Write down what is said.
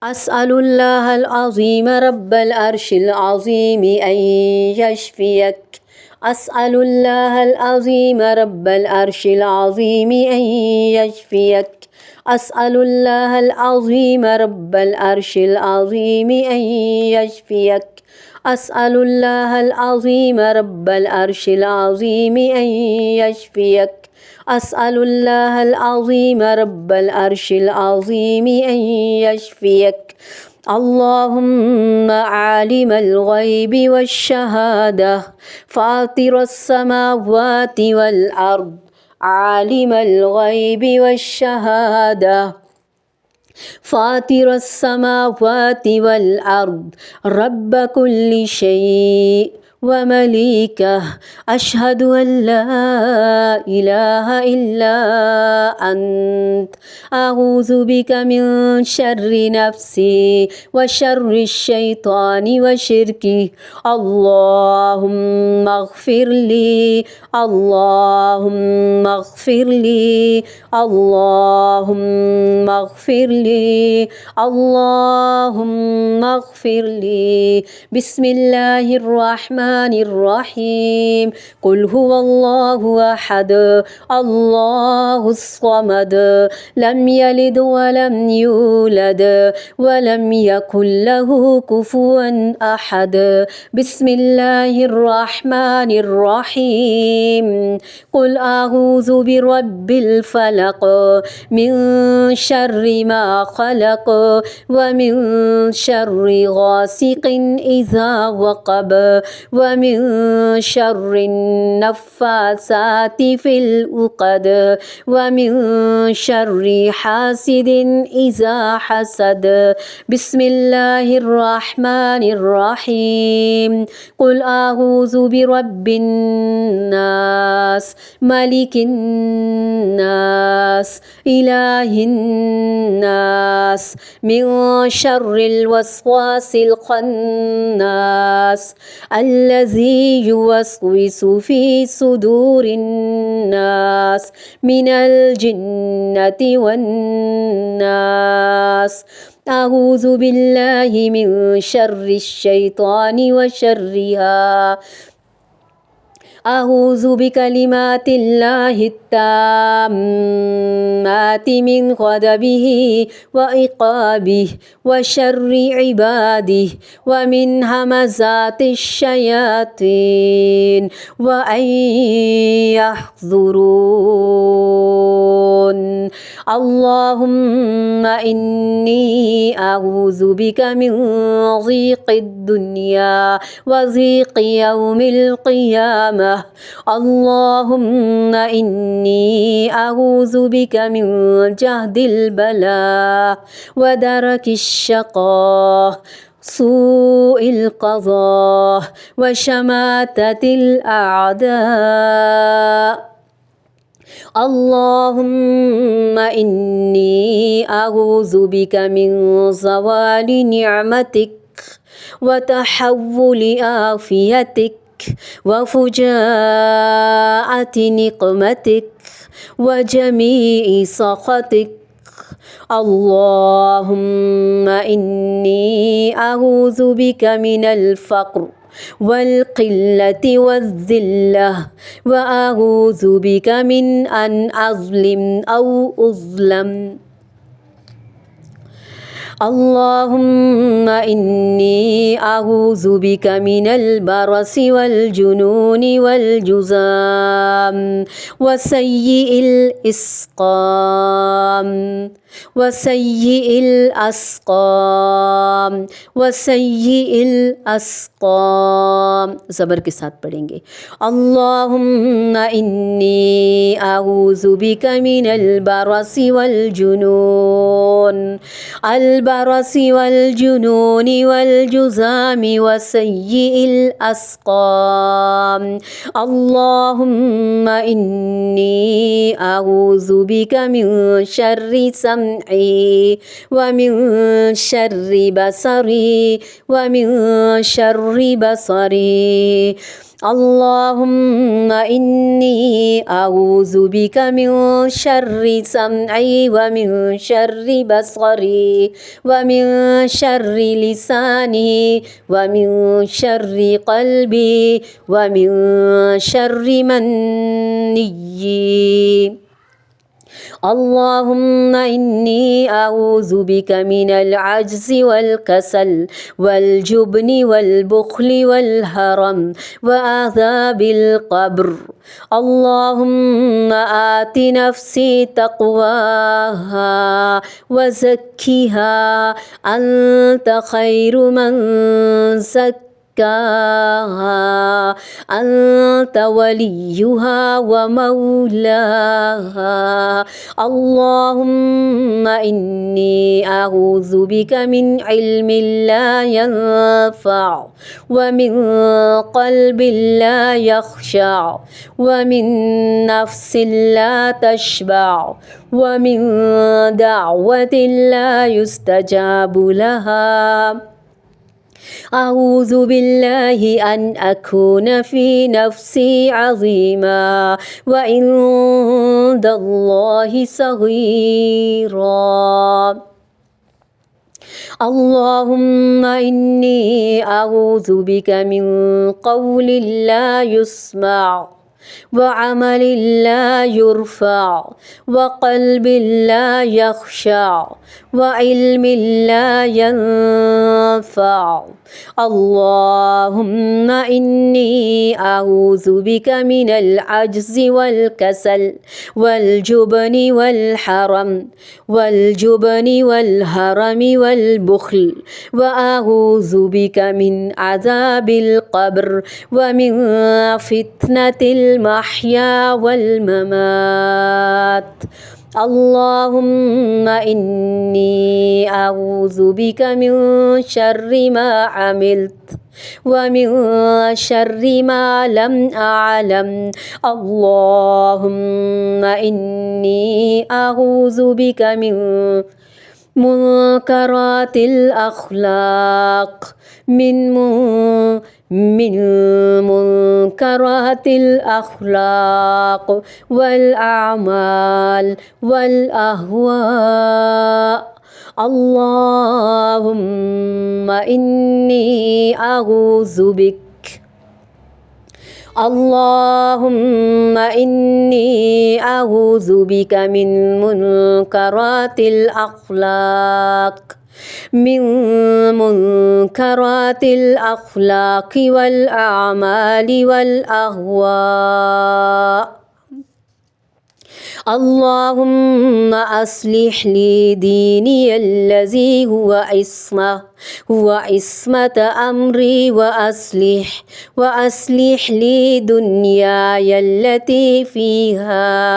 أسأل الله العظيم رب العرش العظيم أن يشفيك. أسأل الله العظيم رب العرش العظيم أن يشفيك. أسأل الله العظيم رب العرش العظيم أن يشفيك. أسأل الله العظيم رب العرش العظيم أن يشفيك. أسأل الله العظيم رب العرش العظيم أن يشفيك. اللهم عالم الغيب والشهادة فاطر السماوات والأرض، عالم الغيب والشهادة فاطر السماوات والأرض، رب كل شيء ومليكه، أشهد أن لا إله إلا أنت، أعوذ بك من شر نفسي وشر الشيطان وشركه. اللهم اغفر لي، اللهم اغفر لي، اللهم اغفر لي، اللهم اغفر لي. بسم الله الرحمن الرحيم. قل هو الله أحد، الله الصمد، لم يلد ولم يولد ولم يكن له كفوا أحد. بسم الله الرحمن الرحيم. قل أعوذ برب الفلق من شر ما خلق ومن شر غاسق إذا وقب ومن شر النفاثات في العقد ومن شر حاسد إذا حسد. بسم الله الرحمن الرحيم. قل أعوذ برب الناس، ملك الناس، إله الناس، من شر الوسواس الخناس الذي يوسوس في صدور الناس من الجنة والناس. أعوذ بالله من شر الشيطان وشرها. أعوذ بكلمات الله التامات من غضبه وعقابه وشر عباده ومن همزات الشياطين وأن يحضرون. اللهم إني أعوذ بك من ضيق الدنيا وضيق يوم القيامة. اللهم إني أعوذ بك من جهد البلاء ودرك الشقاء سوء القضاء وشماتة الأعداء. اللهم إني أعوذ بك من زوال نعمتك وتحول عافيتك وفجاءة نقمتك وجميع سخطك. اللهم إني أعوذ بك من الفقر والقلة والذلة وأعوذ بك من أن أظلم أو أظلم. اللهم إني أعوذ بك من البرص والجنون والجذام وسيء الإسقام وسيء الأسقام وسيء الأسقام. ज़बर के साथ पढ़ेंगे। اللهم إني أعوذ بك من البرص والجنون البرص والجنون والجذام وسيء الأسقام. اللهم إني أعوذ بك من شر سمعي ومن شر بصري ومن شر بصري. اللهم إني أعوذ بك من شر سمعي ومن شر بصري ومن شر لساني ومن شر قلبي ومن شر مني. اللهم إني أعوذ بك من العجز والكسل والجبن والبخل والهرم وعذاب القبر. اللهم آت نفسي تقواها وزكها أنت خير من زكاها أنت وليها ومولاها. اللهم إني أعوذ بك من علم لا ينفع ومن قلب لا يخشع ومن نفس لا تشبع ومن دعوة لا يستجاب لها. أعوذ بالله أن أكون في نفسي عظيما وعند الله صغيرا. اللهم إني أعوذ بك من قول لا يسمع وعمل لا يرفع وقلب لا يخشع وعلم لا ينفع. اللهم إني أعوذ بك من العجز والكسل والجبن والهرم والبخل وأعوذ بك من عذاب القبر ومن فتنة المحيا والممات. اللهم إني أعوذ بك من شر ما عملت ومن شر ما لم أعلم. اللهم إني أعوذ بك من منكرات الأخلاق من منكرات الأخلاق والأعمال والأهواء. اللهم إني أعوذ بك اللهم إني أعوذ بك من منكرات الأخلاق والأعمال والأهواء. اللهم أصلح لي ديني الذي هو عصمة أمري وأصلح لي دنياي التي فيها